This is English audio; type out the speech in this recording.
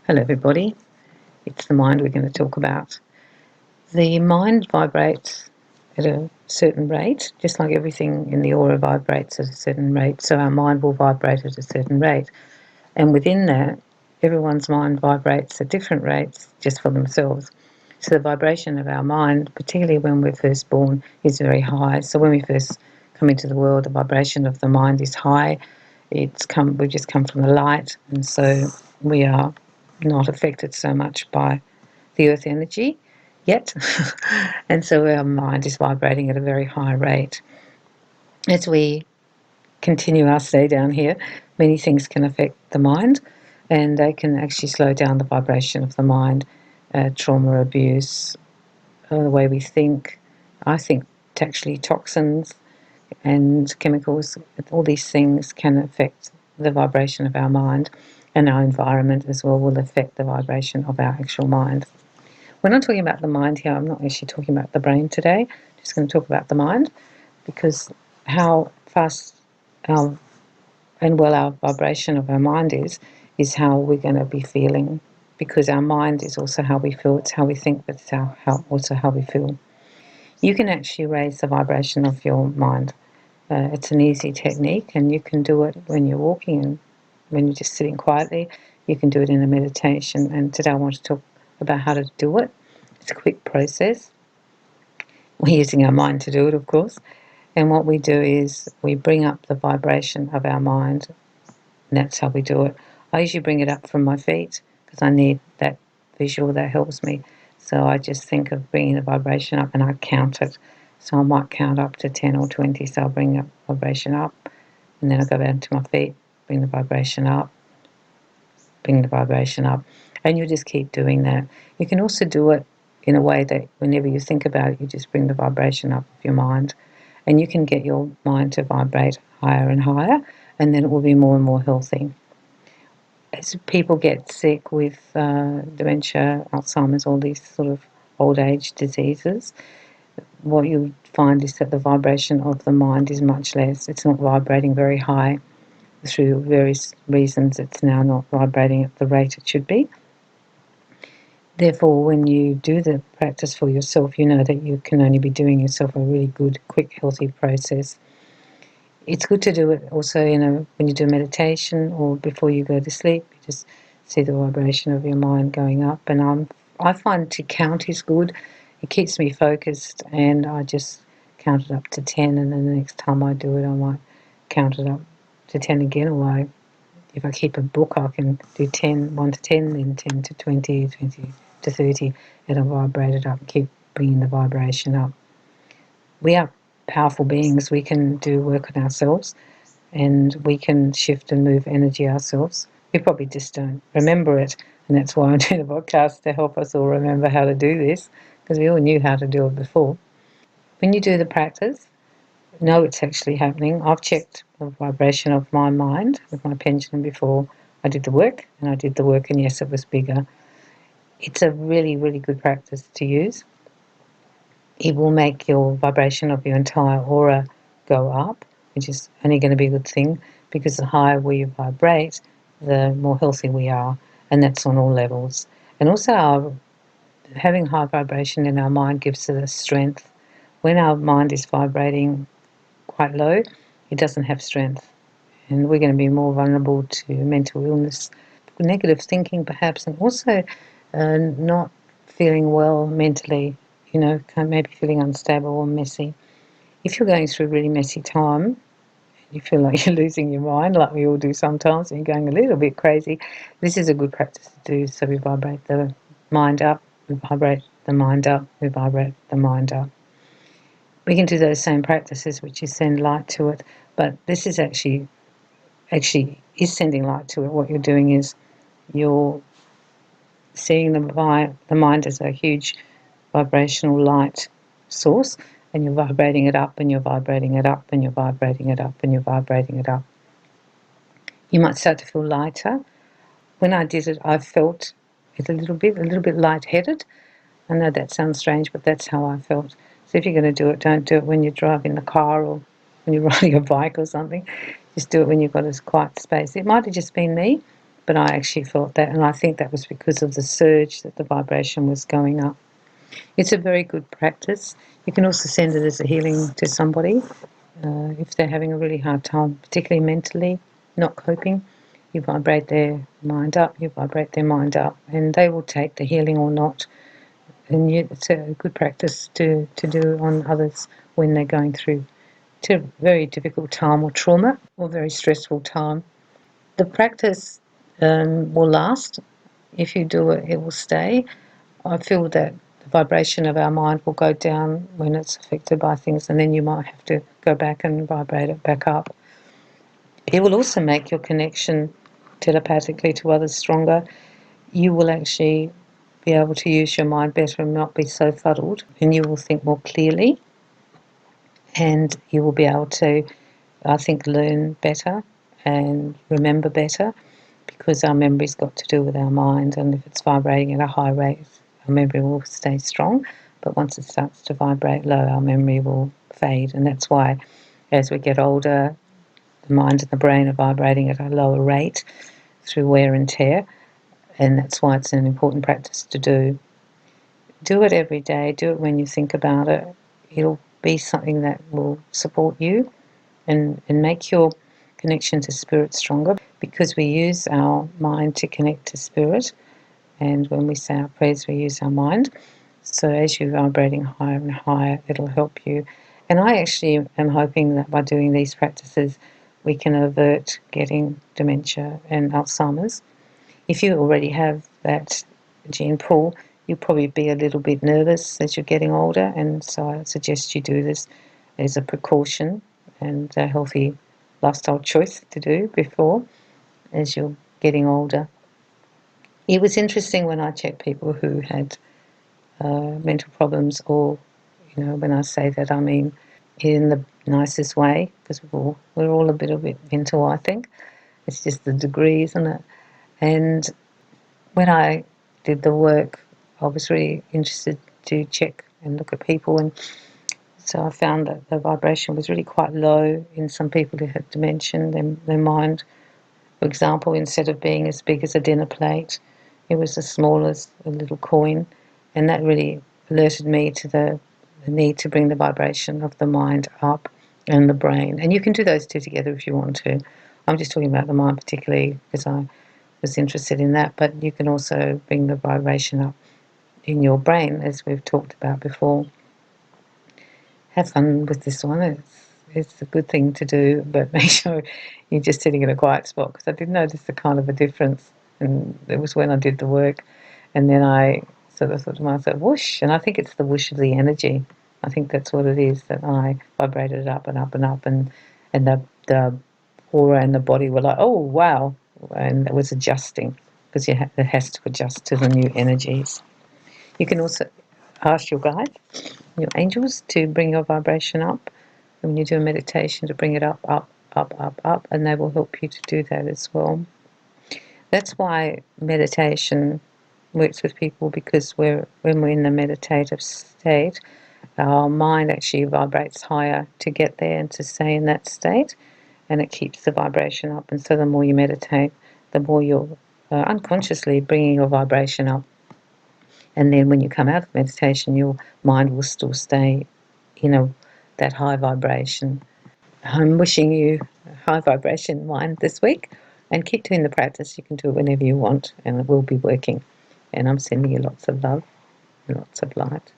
Hello everybody, it's the mind we're going to talk about. The mind vibrates at a certain rate, just like everything in the aura vibrates at a certain rate, so our mind will vibrate at a certain rate. And within that, everyone's mind vibrates at different rates just for themselves. So the vibration of our mind, particularly when we're first born, is very high. So when we first come into the world, the vibration of the mind is high. We've just come from the light, and so we are not affected so much by the earth energy yet. And so our mind is vibrating at a very high rate. As we continue our stay down here, many things can affect the mind, and they can actually slow down the vibration of the mind. Trauma, abuse, the way we think. I think actually toxins and chemicals, all these things can affect the vibration of our mind, and our environment as well will affect the vibration of our actual mind. When I'm talking about the mind here, I'm not actually talking about the brain today. I'm just going to talk about the mind, because how fast and well our vibration of our mind is how we're going to be feeling, because our mind is also how we feel. It's how we think, but it's also how we feel. You can actually raise the vibration of your mind. It's an easy technique, and you can do it when you're walking and when you're just sitting quietly. You can do it in a meditation, and today I want to talk about how to do it. It's a quick process. We're using our mind to do it, of course. And what we do is we bring up the vibration of our mind, and that's how we do it. I usually bring it up from my feet because I need that visual that helps me. So I just think of bringing the vibration up and I count it. So I might count up to 10 or 20. So I'll bring the vibration up, and then I'll go down to my feet, bring the vibration up, bring the vibration up. And you just keep doing that. You can also do it in a way that whenever you think about it, you just bring the vibration up of your mind. And you can get your mind to vibrate higher and higher, and then it will be more and more healthy. As people get sick with dementia, Alzheimer's, all these sort of old age diseases, what you find is that the vibration of the mind is much less. It's not vibrating very high. Through various reasons, it's now not vibrating at the rate it should be. Therefore, when you do the practice for yourself, you know that you can only be doing yourself a really good, quick, healthy process. It's good to do it also, when you do meditation or before you go to sleep. You just see the vibration of your mind going up. And I find to count is good. It keeps me focused, and I just count it up to 10, and then the next time I do it, I might count it up to 10 again. Or if I keep a book, I can do 10, 1 to 10, then 10 to 20, 20 to 30, and I'll vibrate it up, keep bringing the vibration up. We are powerful beings. We can do work on ourselves, and we can shift and move energy ourselves. We probably just don't remember it, and that's why I'm doing the podcast, to help us all remember how to do this, because we all knew how to do it before. When you do the practice, know it's actually happening. I've checked the vibration of my mind with my pendulum before I did the work, and yes, it was bigger. It's a really, really good practice to use. It will make your vibration of your entire aura go up, which is only going to be a good thing, because the higher we vibrate, the more healthy we are, and that's on all levels. And also, having high vibration in our mind gives us strength. When our mind is vibrating quite low, it doesn't have strength, and we're going to be more vulnerable to mental illness, negative thinking perhaps, and also not feeling well mentally, maybe feeling unstable or messy. If you're going through a really messy time, you feel like you're losing your mind, like we all do sometimes, and you're going a little bit crazy, this is a good practice to do. So we vibrate the mind up, we vibrate the mind up, we vibrate the mind up. We can do those same practices, which is send light to it, but this is actually is sending light to it. What you're doing is you're seeing the mind as a huge vibrational light source, and you're vibrating it up, and you're vibrating it up, and you're vibrating it up, and you're vibrating it up. You might start to feel lighter. When I did it, I felt it a little bit lightheaded. I know that sounds strange, but that's how I felt. So if you're going to do it, don't do it when you're driving the car or when you're riding a bike or something. Just do it when you've got a quiet space. It might have just been me, but I actually felt that, and I think that was because of the surge that the vibration was going up. It's a very good practice. You can also send it as a healing to somebody if they're having a really hard time, particularly mentally, not coping. You vibrate their mind up, you vibrate their mind up, and they will take the healing or not. And it's a good practice to do on others when they're going through a very difficult time or trauma or very stressful time. The practice will last. If you do it, it will stay. I feel that the vibration of our mind will go down when it's affected by things, and then you might have to go back and vibrate it back up. It will also make your connection telepathically to others stronger. You will actually be able to use your mind better and not be so fuddled, and you will think more clearly, and you will be able to, I think, learn better and remember better, because our memory's got to do with our mind, and if it's vibrating at a high rate, our memory will stay strong, but once it starts to vibrate low, our memory will fade. And that's why as we get older, the mind and the brain are vibrating at a lower rate through wear and tear, and that's why it's an important practice to do. Do it every day, do it when you think about it. It'll be something that will support you and make your connection to spirit stronger, because we use our mind to connect to spirit, and when we say our prayers we use our mind. So as you're vibrating higher and higher, it'll help you. And I actually am hoping that by doing these practices we can avert getting dementia and Alzheimer's. If you already have that gene pool, you'll probably be a little bit nervous as you're getting older, and so I suggest you do this as a precaution and a healthy lifestyle choice to do before, as you're getting older. It was interesting when I checked people who had mental problems, or, when I say that, I mean in the nicest way, because we're all a bit mental, I think. It's just the degree, isn't it? And when I did the work, I was really interested to check and look at people, and so I found that the vibration was really quite low in some people who had dementia. Their mind, for example, instead of being as big as a dinner plate, it was as small as a little coin, and that really alerted me to the need to bring the vibration of the mind up and the brain. And you can do those two together if you want to. I'm just talking about the mind particularly because I was interested in that, but you can also bring the vibration up in your brain, as we've talked about before. Have fun with this one. It's a good thing to do, but make sure you're just sitting in a quiet spot, because I did notice the kind of a difference, and it was when I did the work, and then I sort of thought to myself, whoosh, and I think it's the whoosh of the energy. I think that's what it is, that I vibrated up and up and up, and the aura and the body were like, oh wow, and it was adjusting, because it has to adjust to the new energies. You can also ask your guides, your angels, to bring your vibration up. When you do a meditation, to bring it up, up, up, up, up, and they will help you to do that as well. That's why meditation works with people, because when we're in the meditative state, our mind actually vibrates higher to get there and to stay in that state, and it keeps the vibration up. And so the more you meditate, the more you're unconsciously bringing your vibration up. And then when you come out of meditation, your mind will still stay in that high vibration. I'm wishing you a high vibration mind this week, and keep doing the practice. You can do it whenever you want, and it will be working. And I'm sending you lots of love and lots of light.